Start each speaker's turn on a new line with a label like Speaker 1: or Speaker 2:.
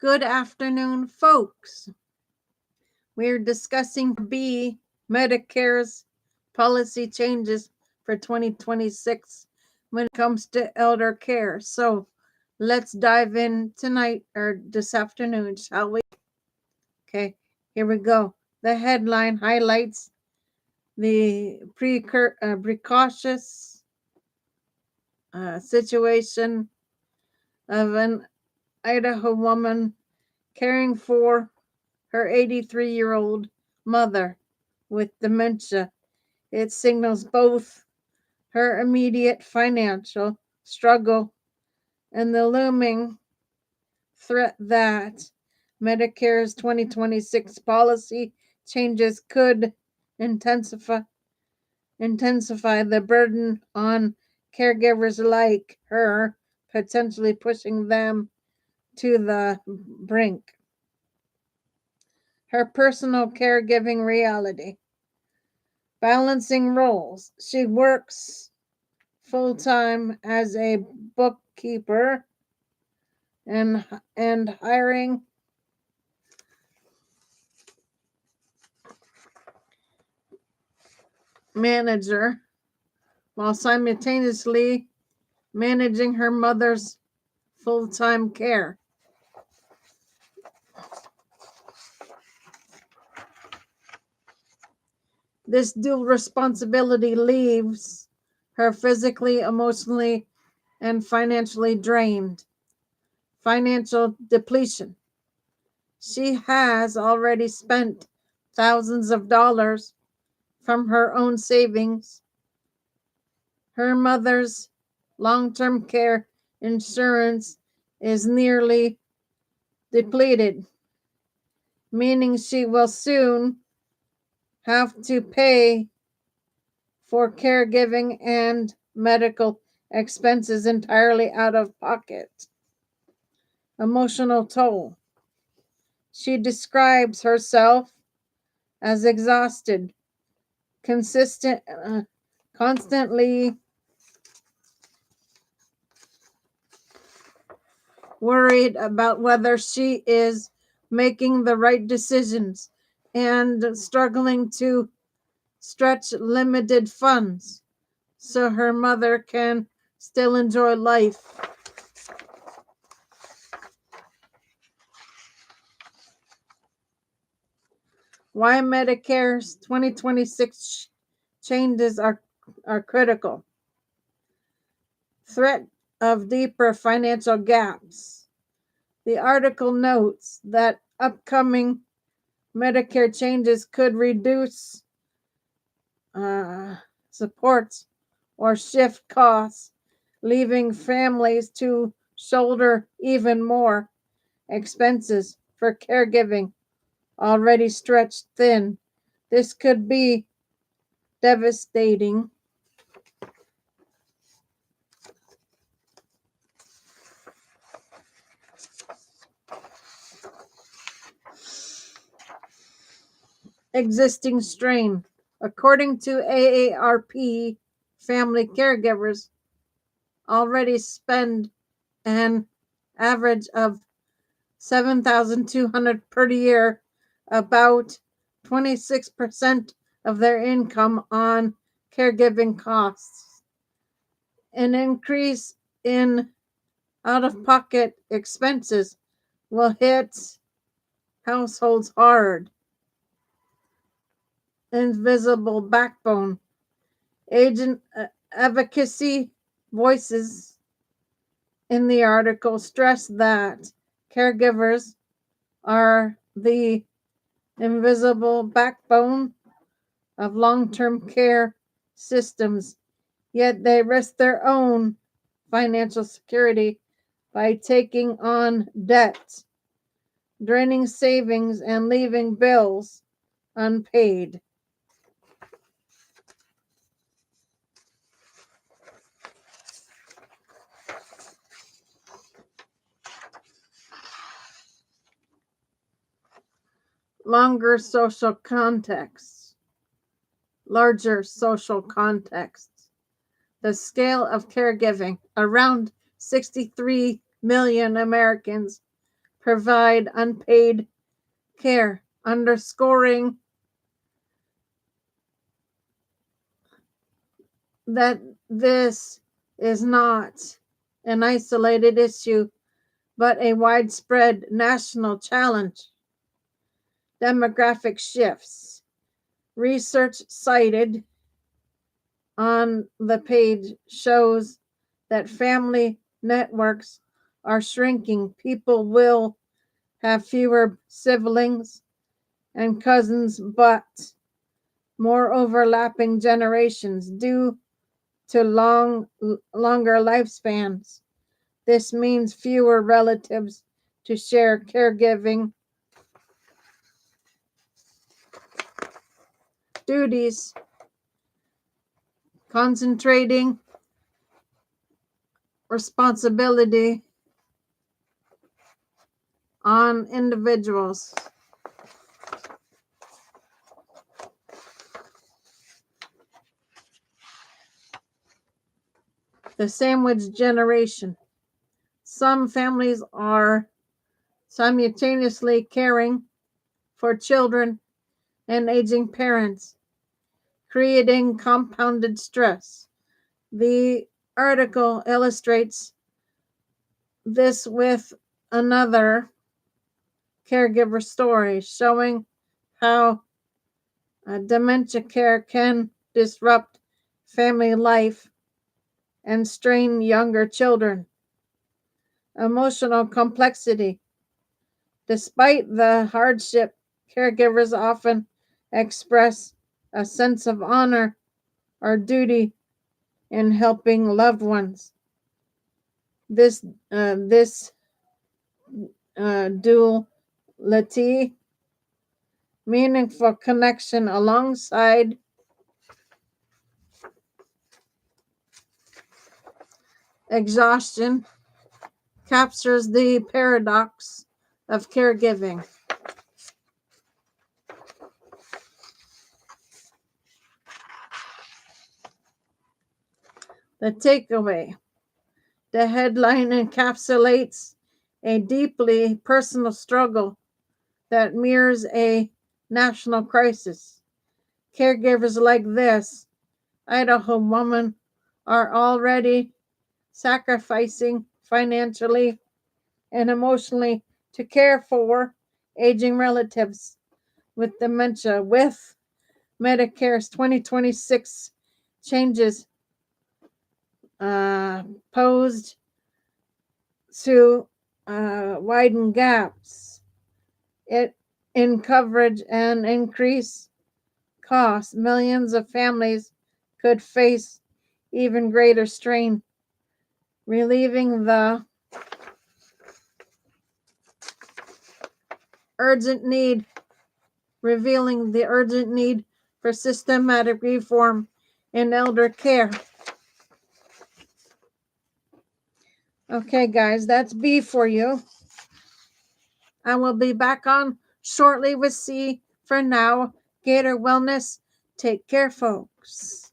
Speaker 1: Good afternoon, folks. We're discussing B Medicare's policy changes for 2026 when it comes to elder care. So let's dive in tonight or this afternoon, shall we? Okay, here we go. The headline highlights the precautious situation of an Idaho woman caring for her 83-year-old mother with dementia. It signals both her immediate financial struggle and the looming threat that Medicare's 2026 policy changes could intensify the burden on caregivers like her, potentially pushing them to the brink. Her personal caregiving reality. Balancing roles. She works full-time as a bookkeeper and hiring manager while simultaneously managing her mother's full-time care. This dual responsibility leaves her physically, emotionally, and financially drained. Financial depletion. She has already spent thousands of dollars from her own savings. Her mother's long-term care insurance is nearly depleted, meaning she will soon have to pay for caregiving and medical expenses entirely out of pocket. Emotional toll. She describes herself as exhausted, constantly worried about whether she is making the right decisions and struggling to stretch limited funds so her mother can still enjoy life. Why Medicare's 2026 changes are critical. Threat of deeper financial gaps. The article notes that upcoming Medicare changes could reduce supports or shift costs, leaving families to shoulder even more expenses for caregiving already stretched thin. This could be devastating. Existing strain. According to AARP, family caregivers already spend an average of $7,200 per year, about 26% of their income on caregiving costs. An increase in out-of-pocket expenses will hit households hard. Invisible backbone. Agent advocacy voices in the article stress that caregivers are the invisible backbone of long-term care systems, yet they risk their own financial security by taking on debt, draining savings, and leaving bills unpaid. Larger social contexts. The scale of caregiving. Around 63 million Americans provide unpaid care, underscoring that this is not an isolated issue, but a widespread national challenge. Demographic shifts. Research cited on the page shows that family networks are shrinking. People will have fewer siblings and cousins, but more overlapping generations due to longer lifespans. This means fewer relatives to share caregiving duties, concentrating responsibility on individuals. The sandwich generation. Some families are simultaneously caring for children and aging parents, creating compounded stress. The article illustrates this with another caregiver story showing how dementia care can disrupt family life and strain younger children. Emotional complexity. Despite the hardship, caregivers often express a sense of honor or duty in helping loved ones. This duality, meaningful connection alongside exhaustion, captures the paradox of caregiving. The takeaway. The headline encapsulates a deeply personal struggle that mirrors a national crisis. Caregivers like this Idaho woman are already sacrificing financially and emotionally to care for aging relatives with dementia. With Medicare's 2026 changes posed to widen gaps in coverage and increase costs, millions of families could face even greater strain, relieving the urgent need, revealing the urgent need for systematic reform in elder care. Okay, guys, that's B for you. I will be back on shortly with C. For now, Gator Wellness. Take care, folks.